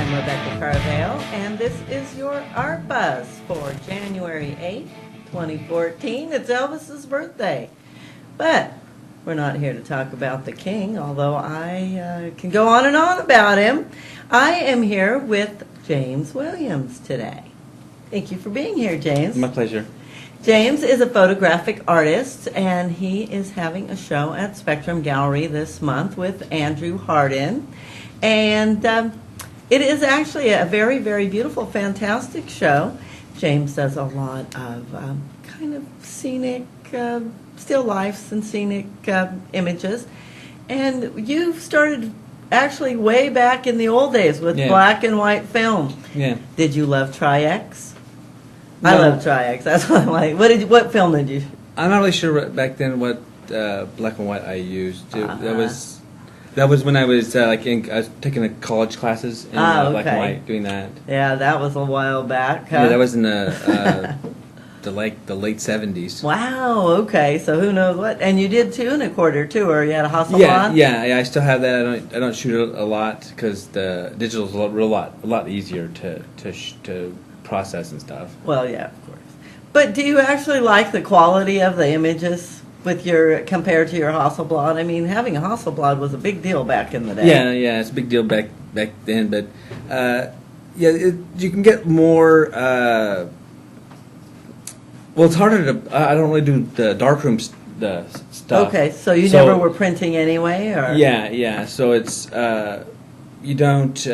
I'm Rebecca Carvale, and this is your Art Buzz for January 8th, 2014. It's Elvis's birthday. But we're not here to talk about the king, although I can go on and on about him. I am here with James Williams today. Thank you for being here, James. My pleasure. James is a photographic artist, and he is having a show at Spectrum Gallery this month with Andrew Hardin. And it is actually a very, very beautiful, fantastic show. James does a lot of kind of scenic, still lifes and scenic images. And you started actually way back in the old days with black and white film. Yeah. Did you love Tri-X? No. I love Tri-X. That's what I'm like. What film did you? I'm not really sure back then what black and white I used. That was when I was I was taking college classes in black and white, doing that. Yeah, that was a while back. Huh? Yeah, that was in the late '70s. Wow. Okay. So who knows what? And you did 2 1/4 too, or you had a Hasselblad? Hasselblad? Yeah. I still have that. I don't shoot it a lot because the digital's a lot easier to process and stuff. Well, yeah, of course. But do you actually like the quality of the images with compared to your Hasselblad? I mean, having a Hasselblad was a big deal back in the day. Yeah, it's a big deal back then. But you can get more. Well, it's harder to. I don't really do the darkroom stuff. Okay, so you never were printing anyway, or? Yeah. So it's you don't.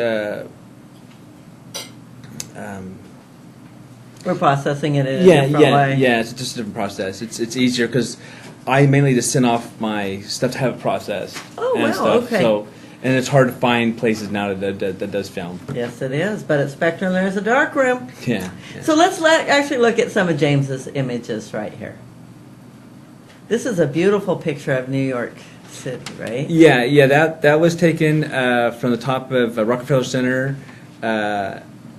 We're processing it in a different way. Yeah. It's just a different process. It's easier because I mainly just send off my stuff to have it processed. Oh, and wow, stuff. okay. So, and it's hard to find places now that does film. Yes, it is. But at Spectrum, there's a dark room. Yeah. So let's actually look at some of James's images right here. This is a beautiful picture of New York City, right? Yeah. That was taken from the top of Rockefeller Center.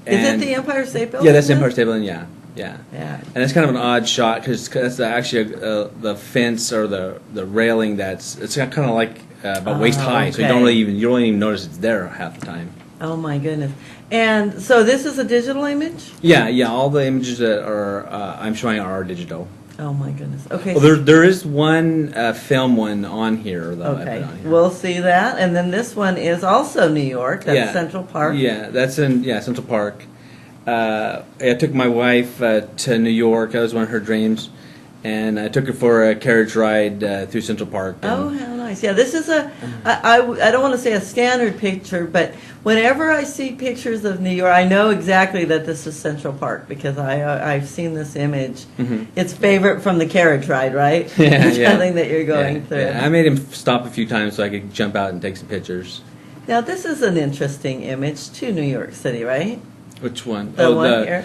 Is it the Empire State Building? Yeah, that's the Empire State Building. Yeah. Yeah. And it's kind of an odd shot because that's actually the fence or the railing it's kind of like about waist high, so you don't even notice it's there half the time. Oh my goodness! And so this is a digital image? Yeah. All the images that are I'm showing are digital. Oh my goodness! Okay. Well, there is one film one on here though. Okay, I put on here. We'll see that, and then this one is also New York. That's Central Park. Yeah, that's in Central Park. I took my wife to New York. That was one of her dreams, and I took her for a carriage ride through Central Park. Oh, how nice! Yeah, this is I don't want to say a standard picture, but whenever I see pictures of New York, I know exactly that this is Central Park because I've seen this image. Mm-hmm. It's favorite from the carriage ride, right? Yeah. Something that you're going through. Yeah. I made him stop a few times so I could jump out and take some pictures. Now, this is an interesting image to New York City, right? Which one? The one here?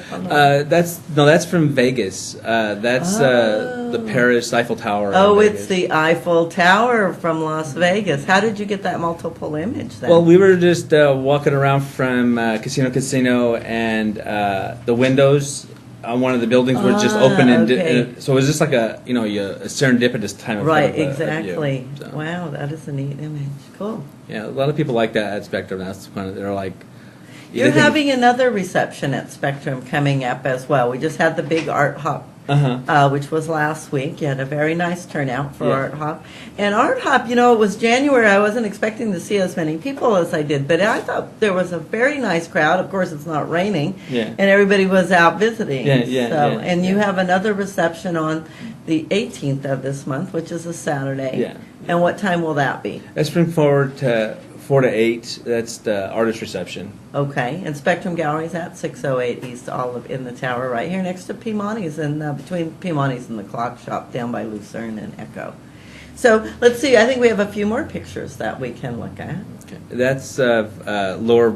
That's from Vegas. That's the Paris Eiffel Tower. Oh, it's the Eiffel Tower from Las Vegas. How did you get that multiple image then? Well, we were just walking around from Casino, and the windows on one of the buildings were just open, and so it was just like a serendipitous time. Right, exactly. So. Wow, that is a neat image. Cool. Yeah, a lot of people like that at Spectrum. That's kind of, they're like. You're having another reception at Spectrum coming up as well. We just had the big Art Hop, which was last week. You had a very nice turnout for Art Hop. And Art Hop, it was January. I wasn't expecting to see as many people as I did, but I thought there was a very nice crowd. Of course, it's not raining, and everybody was out visiting. And you have another reception on the 18th of this month, which is a Saturday. Yeah. And what time will that be? That's from 4 to 8. That's the artist reception. Okay, and Spectrum Gallery's at 608 East Olive in the Tower, right here next to Pimani's, and between Pimani's and the Clock Shop down by Lucerne and Echo. So let's see. I think we have a few more pictures that we can look at. Okay. That's lower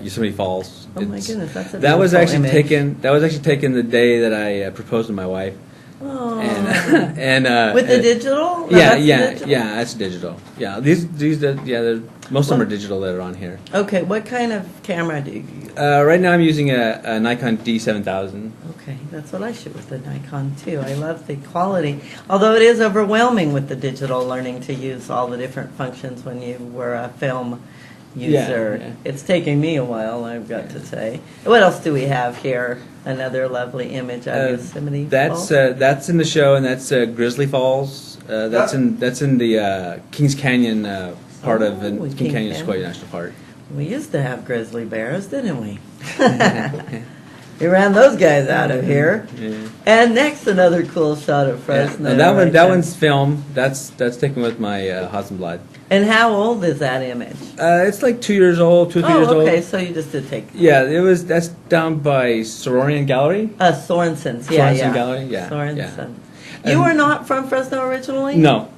Yosemite Falls. Oh my goodness, that's a that was actually image. taken. That was actually taken the day that I proposed to my wife. Oh. And with the digital? Digital? That's digital. Yeah, these most of them are digital that are on here. Okay, what kind of camera do you use? Right now I'm using a Nikon D7000. Okay, that's what I shoot with the Nikon too. I love the quality, although it is overwhelming with the digital, learning to use all the different functions when you were a film user. Yeah. It's taking me a while, I've got to say. What else do we have here? Another lovely image of Yosemite Falls. That's in the show, and that's Grizzly Falls. That's in the Kings Canyon part of King King Canyon Canyon. Sequoia National Park. We used to have grizzly bears, didn't we? We ran those guys out of here. Yeah. And next, another cool shot of Fresno. No, right that there. one's film. That's taken with my Hasselblad. And how old is that image? It's like 2 years old, 2 or 3 years Oh, okay. old. So you just did take Yeah, that's down by Sororian Gallery. Sorensen's. Yeah, Sorensen yeah. Gallery, yeah, Sorensen. yeah. You And- were not from Fresno originally? No.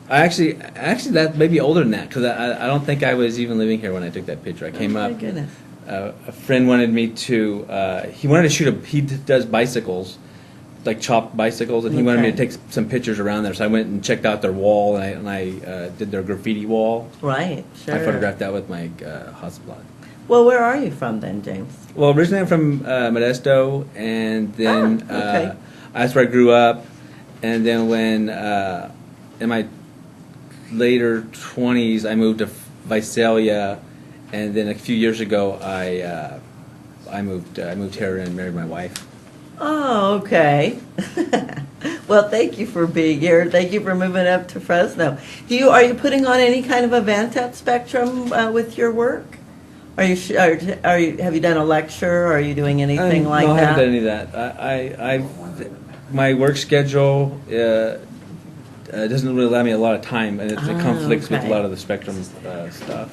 I actually that may be older than that because I don't think I was even living here when I took that picture. I came Oh, up. my goodness. A friend wanted me to. He wanted to shoot he does bicycles, like chopped bicycles, and he wanted me to Okay. take some pictures around there. So I went and checked out their wall, and I did their graffiti wall. Right, sure. I photographed that with my Hasselblad. Well, where are you from then, James? Well, originally I'm from Modesto, and then okay. that's where I grew up. And then when in my later 20s, I moved to Visalia, and then a few years ago, I moved here and married my wife. Oh, okay. Well, thank you for being here. Thank you for moving up to Fresno. Are you putting on any kind of event at Spectrum with your work? Have you done a lecture? Are you doing anything like no, I that? haven't done any of that. My work schedule doesn't really allow me a lot of time, and it conflicts with a okay. lot of the Spectrum stuff.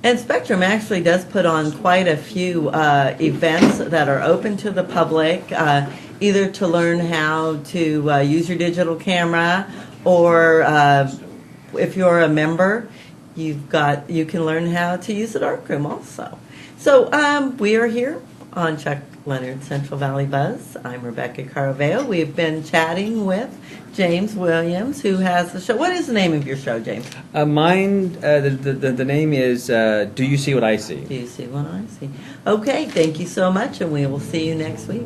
And Spectrum actually does put on quite a few events that are open to the public, either to learn how to use your digital camera, or if you're a member, you can learn how to use the darkroom also. So we are here on Chuck Leonard Central Valley Buzz. I'm Rebecca Caraveo. We've been chatting with James Williams, who has the show. What is the name of your show, James? Mine, the name is Do You See What I See? Do you see what I see? Okay, thank you so much, and we will see you next week.